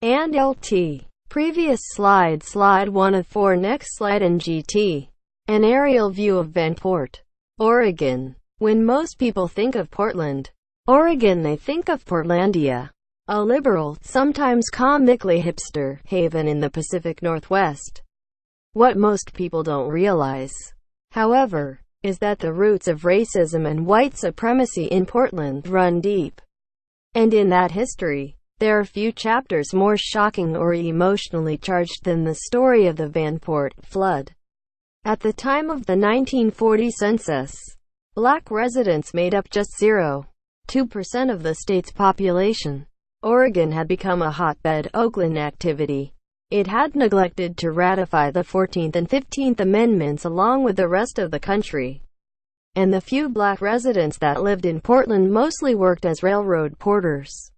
and LT. Previous slide, slide 1 of 4. Next slide and GT. An aerial view of Vanport, Oregon. When most people think of Portland, Oregon, they think of Portlandia, a liberal, sometimes comically hipster, haven in the Pacific Northwest. What most people don't realize, however, is that the roots of racism and white supremacy in Portland run deep. And in that history, there are few chapters more shocking or emotionally charged than the story of the Vanport flood. At the time of the 1940 census, black residents made up just 0.2% of the state's population. Oregon had become a hotbed of Oakland activity. It had neglected to ratify the 14th and 15th Amendments along with the rest of the country. And the few black residents that lived in Portland mostly worked as railroad porters,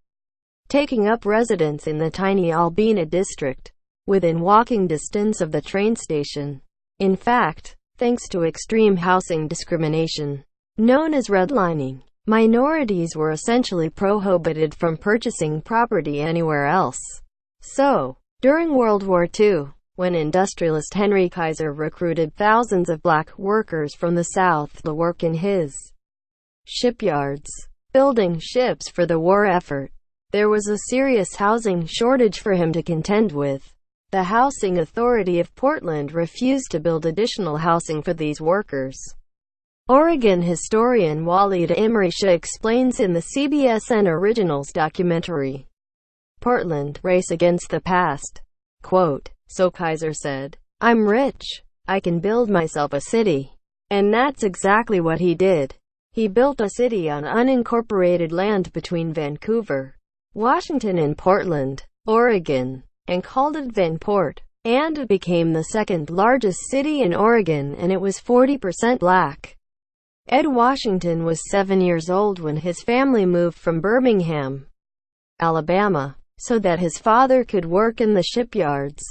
taking up residence in the tiny Albina district, within walking distance of the train station. In fact, thanks to extreme housing discrimination, known as redlining, minorities were essentially prohibited from purchasing property anywhere else. So, during World War II, when industrialist Henry Kaiser recruited thousands of black workers from the South to work in his shipyards, building ships for the war effort, there was a serious housing shortage for him to contend with. The Housing Authority of Portland refused to build additional housing for these workers. Oregon historian Waleed Imrisha explains in the CBSN Originals documentary, Portland, Race Against the Past. Quote, "So Kaiser said, I'm rich. I can build myself a city. And that's exactly what he did. He built a city on unincorporated land between Vancouver, Washington and Portland, Oregon, and called it Vanport. And it became the second largest city in Oregon, and it was 40% black." Ed Washington was 7 years old when his family moved from Birmingham, Alabama, so that his father could work in the shipyards.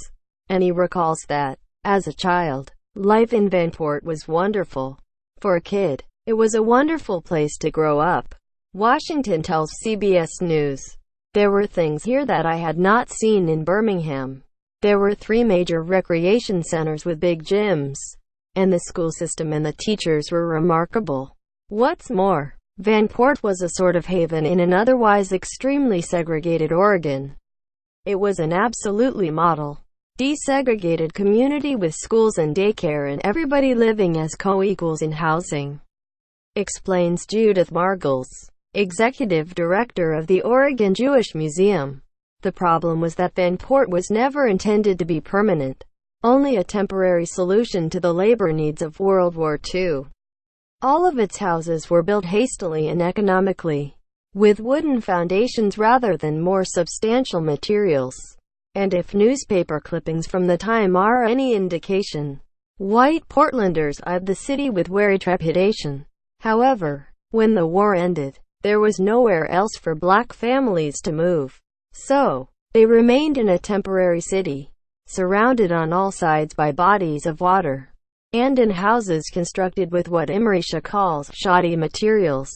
And he recalls that, as a child, life in Vanport was wonderful. For a kid, it was a wonderful place to grow up. Washington tells CBS News, "There were things here that I had not seen in Birmingham. There were 3 major recreation centers with big gyms. And the school system and the teachers were remarkable. What's more, Vanport was a sort of haven in an otherwise extremely segregated Oregon. It was an absolutely model, desegregated community with schools and daycare and everybody living as co-equals in housing," explains Judith Margles, executive director of the Oregon Jewish Museum. The problem was that Vanport was never intended to be permanent, only a temporary solution to the labor needs of World War II. All of its houses were built hastily and economically, with wooden foundations rather than more substantial materials. And if newspaper clippings from the time are any indication, white Portlanders eyed the city with wary trepidation. However, when the war ended, there was nowhere else for black families to move. So, they remained in a temporary city, surrounded on all sides by bodies of water, and in houses constructed with what Imrisha calls shoddy materials.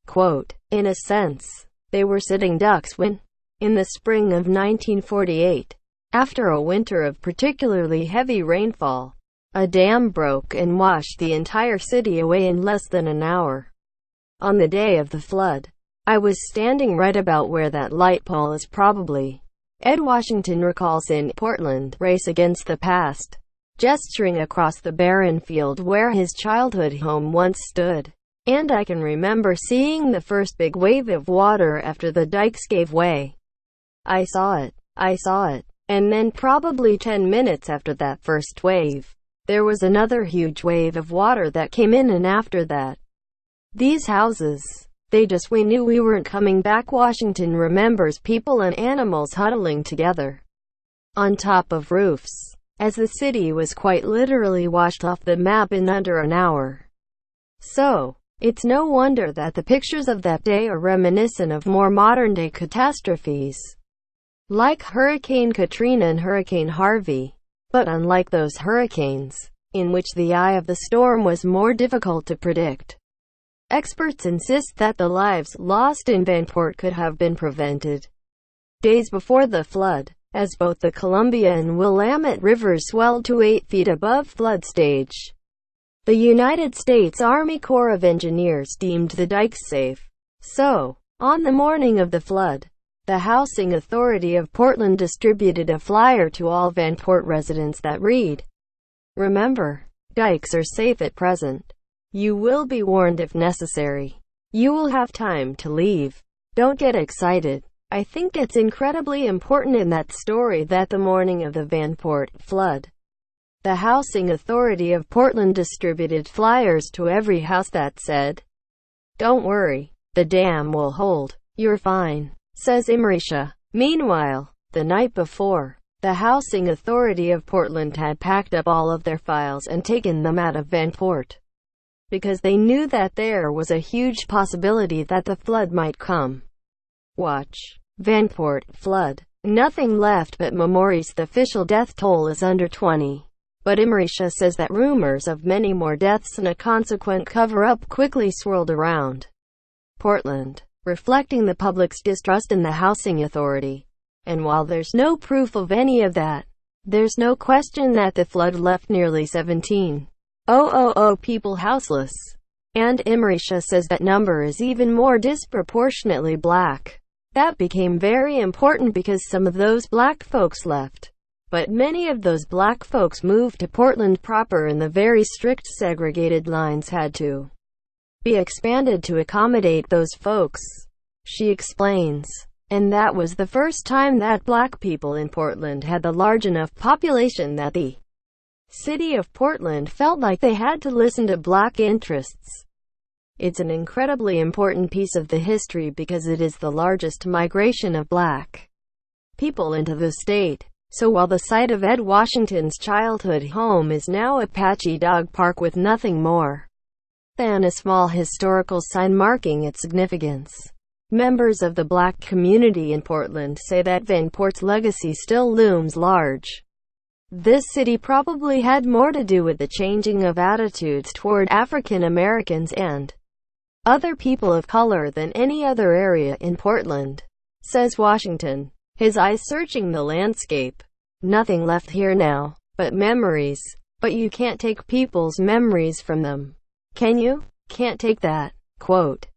Quote, "In a sense, they were sitting ducks when, in the spring of 1948, after a winter of particularly heavy rainfall, a dam broke and washed the entire city away in less than an hour. On the day of the flood, I was standing right about where that light pole is probably," Ed Washington recalls in Portland, Race Against the Past, gesturing across the barren field where his childhood home once stood. "And I can remember seeing the first big wave of water after the dikes gave way. I saw it, and then probably 10 minutes after that first wave, there was another huge wave of water that came in, and after that, these houses, we knew we weren't coming back." Washington remembers people and animals huddling together on top of roofs, as the city was quite literally washed off the map in under an hour. So, it's no wonder that the pictures of that day are reminiscent of more modern-day catastrophes, like Hurricane Katrina and Hurricane Harvey. But unlike those hurricanes, in which the eye of the storm was more difficult to predict, experts insist that the lives lost in Vanport could have been prevented. Days before the flood, as both the Columbia and Willamette rivers swelled to 8 feet above flood stage. The United States Army Corps of Engineers deemed the dikes safe. So, on the morning of the flood, the Housing Authority of Portland distributed a flyer to all Vanport residents that read, "Remember, dikes are safe at present. You will be warned if necessary. You will have time to leave. Don't get excited." I think it's incredibly important in that story that the morning of the Vanport flood, the Housing Authority of Portland distributed flyers to every house that said, "Don't worry, the dam will hold. You're fine," says Imrisha. Meanwhile, the night before, the Housing Authority of Portland had packed up all of their files and taken them out of Vanport, because they knew that there was a huge possibility that the flood might come. Watch. Vanport flood. Nothing left but memories. The official death toll is under 20. But Imrisha says that rumors of many more deaths and a consequent cover-up quickly swirled around Portland, reflecting the public's distrust in the housing authority. And while there's no proof of any of that, there's no question that the flood left nearly 17,000 people houseless. And Imrisha says that number is even more disproportionately black. That became very important because some of those black folks left. But many of those black folks moved to Portland proper, and the very strict segregated lines had to be expanded to accommodate those folks. She explains. And that was the first time that black people in Portland had the large enough population that the city of Portland felt like they had to listen to black interests. It's an incredibly important piece of the history because it is the largest migration of black people into the state. So while the site of Ed Washington's childhood home is now Apache Dog Park with nothing more than a small historical sign marking its significance, members of the black community in Portland say that Vanport's legacy still looms large. This city probably had more to do with the changing of attitudes toward African Americans and other people of color than any other area in Portland, says Washington, his eyes searching the landscape. Nothing left here now but memories. But you can't take people's memories from them, can you? Can't take that. Quote.